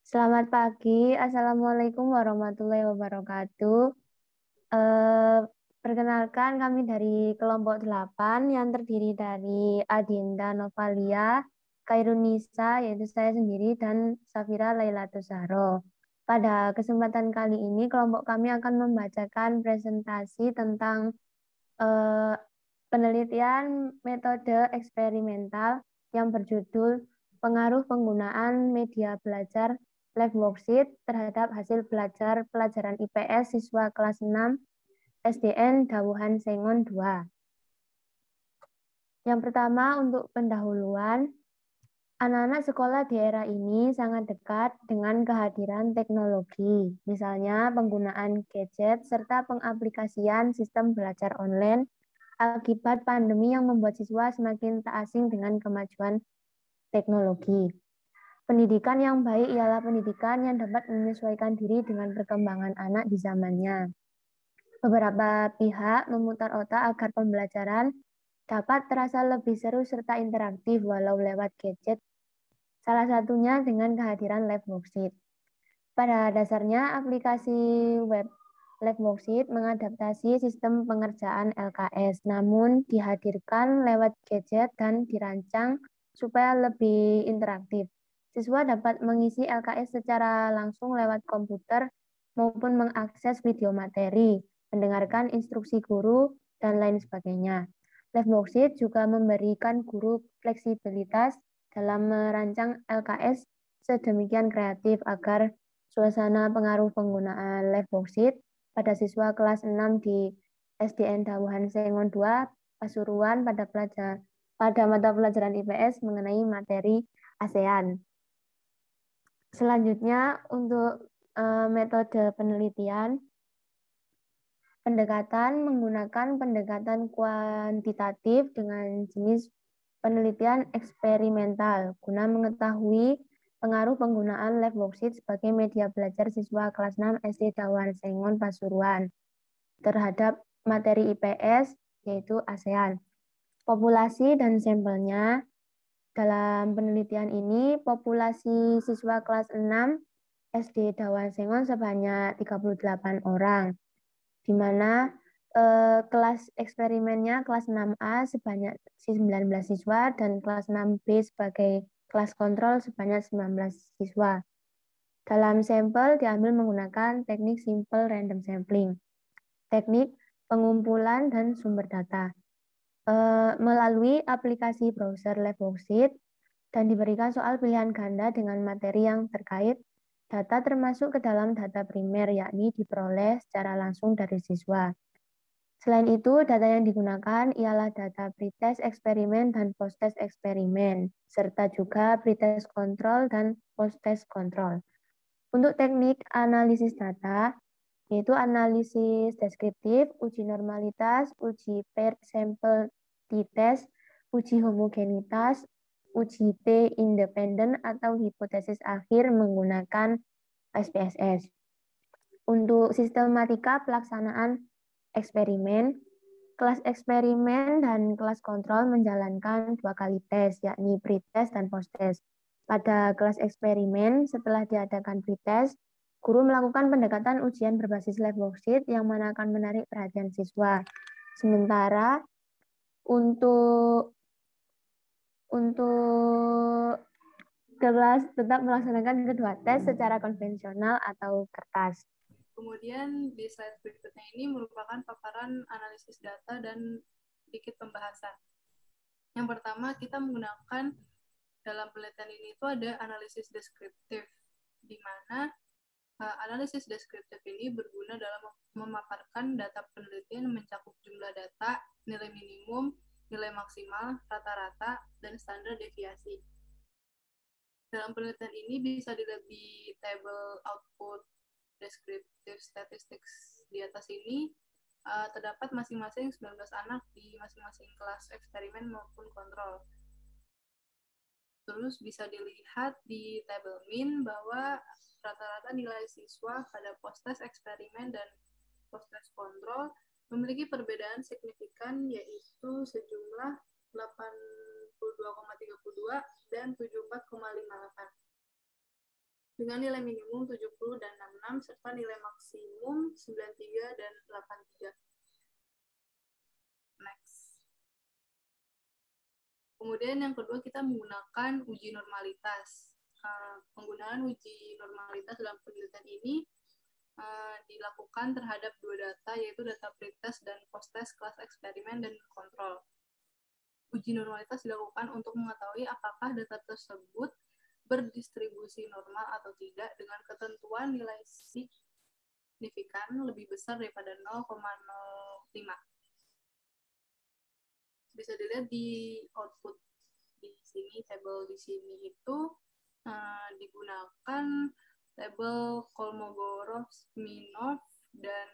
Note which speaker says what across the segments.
Speaker 1: Selamat pagi, Assalamualaikum warahmatullahi wabarakatuh. Eh, Perkenalkan kami dari kelompok 8 yang terdiri dari Adinda Novalia, Kairunisa, yaitu saya sendiri, dan Safira Lailatul Zahro. Pada kesempatan kali ini, kelompok kami akan membacakan presentasi tentang eh, penelitian metode eksperimental yang berjudul Pengaruh Penggunaan Media Belajar Live Worksheet terhadap hasil belajar pelajaran IPS siswa kelas 6 SDN Dawuhan Sengon 2. Yang pertama untuk pendahuluan, anak-anak sekolah di era ini sangat dekat dengan kehadiran teknologi, misalnya penggunaan gadget serta pengaplikasian sistem belajar online akibat pandemi yang membuat siswa semakin tak asing dengan kemajuan teknologi. Pendidikan yang baik ialah pendidikan yang dapat menyesuaikan diri dengan perkembangan anak di zamannya. Beberapa pihak memutar otak agar pembelajaran dapat terasa lebih seru serta interaktif walau lewat gadget, salah satunya dengan kehadiran live worksheet. Pada dasarnya, aplikasi web Live Worksheet mengadaptasi sistem pengerjaan LKS, namun dihadirkan lewat gadget dan dirancang supaya lebih interaktif. Siswa dapat mengisi LKS secara langsung lewat komputer maupun mengakses video materi, mendengarkan instruksi guru, dan lain sebagainya. Live Worksheet juga memberikan guru fleksibilitas dalam merancang LKS sedemikian kreatif agar suasana pengaruh penggunaan live worksheet pada siswa kelas 6 di SDN Dawuhan Sengon 2, Pasuruan pada mata pelajaran IPS mengenai materi ASEAN. Selanjutnya untuk metode penelitian, pendekatan menggunakan pendekatan kuantitatif dengan jenis penelitian eksperimental guna mengetahui pengaruh penggunaan live worksheet sebagai media belajar siswa kelas 6 SD Dawuhan Sengon Pasuruan terhadap materi IPS yaitu ASEAN. Populasi dan sampelnya dalam penelitian ini populasi siswa kelas 6 SD Dawuhan Sengon sebanyak 38 orang, di mana kelas eksperimennya kelas 6A sebanyak 19 siswa dan kelas 6B sebagai kelas kontrol sebanyak 19 siswa. Dalam sampel diambil menggunakan teknik simple random sampling, teknik pengumpulan dan sumber data melalui aplikasi browser Live Worksheet dan diberikan soal pilihan ganda dengan materi yang terkait. Data termasuk ke dalam data primer, yakni diperoleh secara langsung dari siswa. Selain itu, data yang digunakan ialah data pretest eksperimen dan post-test eksperimen, serta juga pretest kontrol dan post-test kontrol. Untuk teknik analisis data, yaitu analisis deskriptif, uji normalitas, uji paired sample t-test, uji homogenitas, uji T independen atau hipotesis akhir menggunakan SPSS. Untuk sistematika pelaksanaan eksperimen, kelas eksperimen dan kelas kontrol menjalankan 2 kali tes, yakni pretest dan post-test. Pada kelas eksperimen, setelah diadakan pretest, guru melakukan pendekatan ujian berbasis live worksheet yang mana akan menarik perhatian siswa. Sementara untuk kelas tetap melaksanakan kedua tes secara konvensional atau kertas.
Speaker 2: Kemudian di slide berikutnya ini merupakan paparan analisis data dan sedikit pembahasan. Yang pertama, kita menggunakan dalam penelitian ini itu ada analisis deskriptif, di mana analisis deskriptif ini berguna dalam memaparkan data penelitian mencakup jumlah data, nilai minimum, nilai maksimal, rata-rata, dan standar deviasi. Dalam penelitian ini bisa dilihat di tabel output descriptive statistics di atas ini terdapat masing-masing 19 anak di masing-masing kelas eksperimen maupun kontrol. Terus bisa dilihat di tabel min bahwa rata-rata nilai siswa pada post-test eksperimen dan post-test kontrol memiliki perbedaan signifikan, yaitu sejumlah 82,32 dan 74,58. dengan nilai minimum 70 dan 66 serta nilai maksimum 93 dan 83. Next. Kemudian yang kedua kita menggunakan uji normalitas. Penggunaan uji normalitas dalam penelitian ini dilakukan terhadap dua data, yaitu data pretest dan post-test kelas eksperimen dan kontrol. Uji normalitas dilakukan untuk mengetahui apakah data tersebut berdistribusi normal atau tidak dengan ketentuan nilai signifikan lebih besar daripada 0,05. Bisa dilihat di output di sini, tabel di sini itu digunakan tabel Kolmogorov-Smirnov dan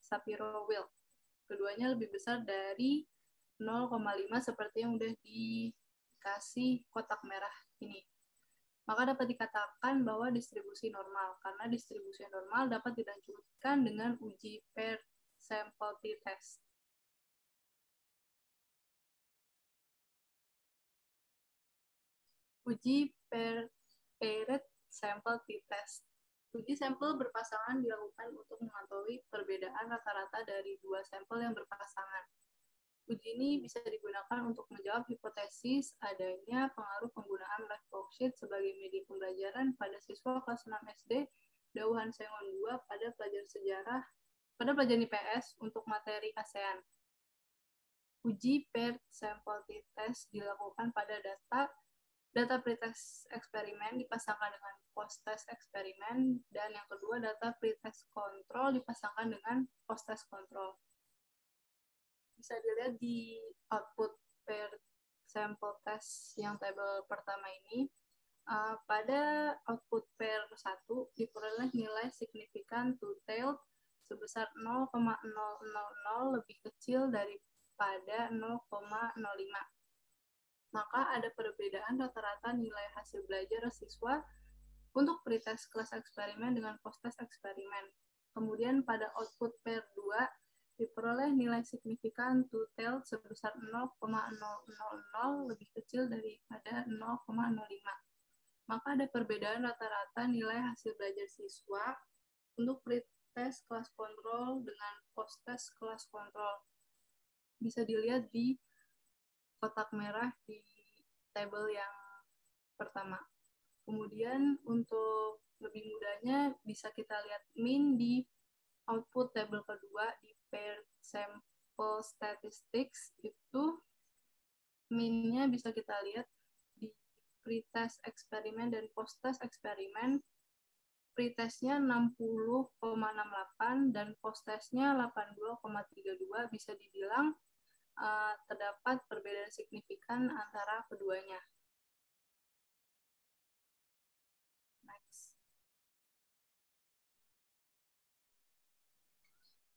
Speaker 2: Shapiro-Wilk. Keduanya lebih besar dari 0,5 seperti yang udah dikasih kotak merah ini. Maka dapat dikatakan bahwa distribusi normal, karena distribusi normal dapat dilanjutkan dengan uji paired sample t-test. Uji paired sample t-test. Uji sampel berpasangan dilakukan untuk mengetahui perbedaan rata-rata dari dua sampel yang berpasangan. Uji ini bisa digunakan untuk menjawab hipotesis adanya pengaruh penggunaan live worksheet sebagai media pembelajaran pada siswa kelas 6 SD Dauhan Sengon 2 pada pelajaran IPS untuk materi ASEAN. Uji paired sample t-test dilakukan pada data pretest eksperimen dipasangkan dengan post-test eksperimen, dan yang kedua data pretest kontrol dipasangkan dengan post-test kontrol. Bisa dilihat di output paired sample test yang tabel pertama ini. Pada output pair 1 diperoleh nilai signifikan two-tailed sebesar 0,000 lebih kecil daripada 0,05. Maka ada perbedaan rata-rata nilai hasil belajar siswa untuk pretest kelas eksperimen dengan post-test eksperimen. Kemudian pada output pair 2 diperoleh nilai signifikan two-tailed sebesar 0,000 lebih kecil daripada 0,05. Maka ada perbedaan rata-rata nilai hasil belajar siswa untuk pretest kelas kontrol dengan post-test kelas kontrol. Bisa dilihat di kotak merah di tabel yang pertama. Kemudian untuk lebih mudahnya bisa kita lihat min di output tabel kedua di paired sample statistics, itu minnya bisa kita lihat di pretest eksperimen dan post-test eksperimen. Pretestnya 60,68 dan post-testnya 82,32, bisa dibilang terdapat perbedaan signifikan antara keduanya. Next.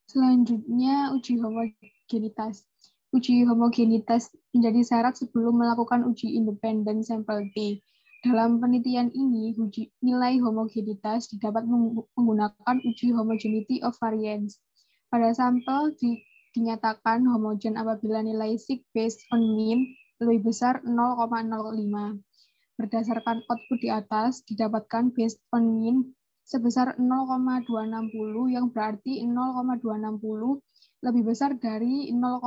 Speaker 3: Selanjutnya, uji homogenitas. Uji homogenitas menjadi syarat sebelum melakukan uji independen sampel T. Dalam penelitian ini, nilai homogenitas didapat menggunakan uji homogeneity of variance. Pada sampel dinyatakan homogen apabila nilai sig based on mean lebih besar 0,05. Berdasarkan output di atas, didapatkan based on mean sebesar 0,260, yang berarti 0,260 lebih besar dari 0,05.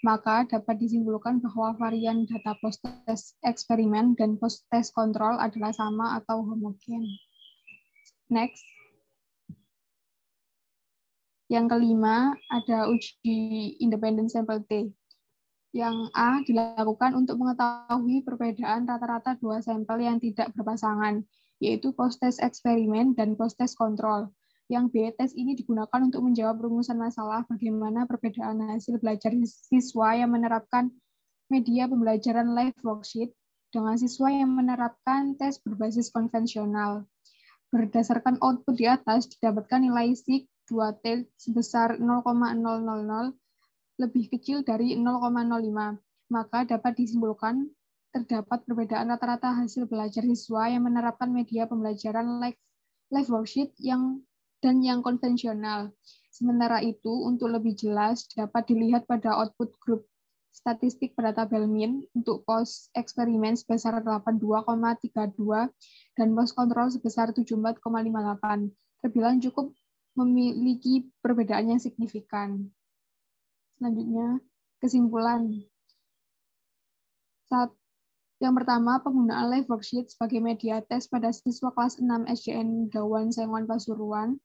Speaker 3: Maka dapat disimpulkan bahwa varian data post-test eksperimen dan post-test kontrol adalah sama atau homogen. Next. Yang kelima, ada uji independent sample T. Yang A dilakukan untuk mengetahui perbedaan rata-rata dua sampel yang tidak berpasangan, yaitu post-test eksperimen dan post-test kontrol. Yang B, tes ini digunakan untuk menjawab rumusan masalah bagaimana perbedaan hasil belajar siswa yang menerapkan media pembelajaran live worksheet dengan siswa yang menerapkan tes berbasis konvensional. Berdasarkan output di atas, didapatkan nilai sig 2T sebesar 0,000 lebih kecil dari 0,05. Maka dapat disimpulkan terdapat perbedaan rata-rata hasil belajar siswa yang menerapkan media pembelajaran live worksheet yang konvensional. Sementara itu, untuk lebih jelas dapat dilihat pada output grup statistik pada tabel min untuk pos eksperimen sebesar 82,32 dan pos kontrol sebesar 74,58. Terbilang cukup memiliki perbedaan yang signifikan. Selanjutnya, kesimpulan. Yang pertama, penggunaan live worksheet sebagai media tes pada siswa kelas 6 SDN Gawan Sengon Pasuruan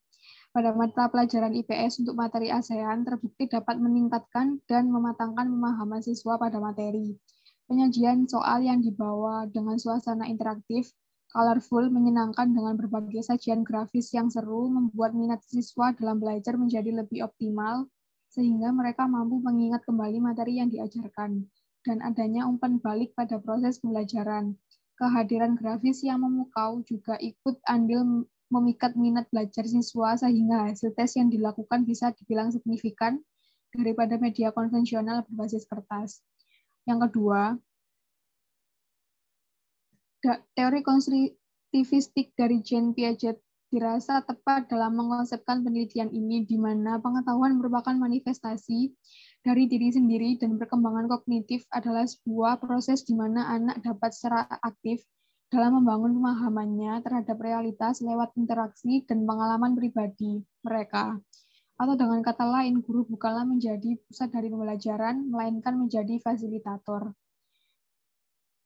Speaker 3: pada mata pelajaran IPS untuk materi ASEAN terbukti dapat meningkatkan dan mematangkan pemahaman siswa pada materi. Penyajian soal yang dibawa dengan suasana interaktif, colorful, menyenangkan dengan berbagai sajian grafis yang seru membuat minat siswa dalam belajar menjadi lebih optimal sehingga mereka mampu mengingat kembali materi yang diajarkan. Dan adanya umpan balik pada proses pembelajaran. Kehadiran grafis yang memukau juga ikut andil memikat minat belajar siswa sehingga hasil tes yang dilakukan bisa dibilang signifikan daripada media konvensional berbasis kertas. Yang kedua, teori konstruktivistik dari Jean Piaget dirasa tepat dalam mengonsepkan penelitian ini di mana pengetahuan merupakan manifestasi dari diri sendiri dan perkembangan kognitif adalah sebuah proses di mana anak dapat secara aktif dalam membangun pemahamannya terhadap realitas lewat interaksi dan pengalaman pribadi mereka. Atau dengan kata lain, guru bukanlah menjadi pusat dari pembelajaran, melainkan menjadi fasilitator.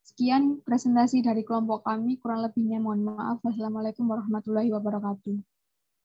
Speaker 3: Sekian presentasi dari kelompok kami, kurang lebihnya mohon maaf. Wassalamualaikum warahmatullahi wabarakatuh.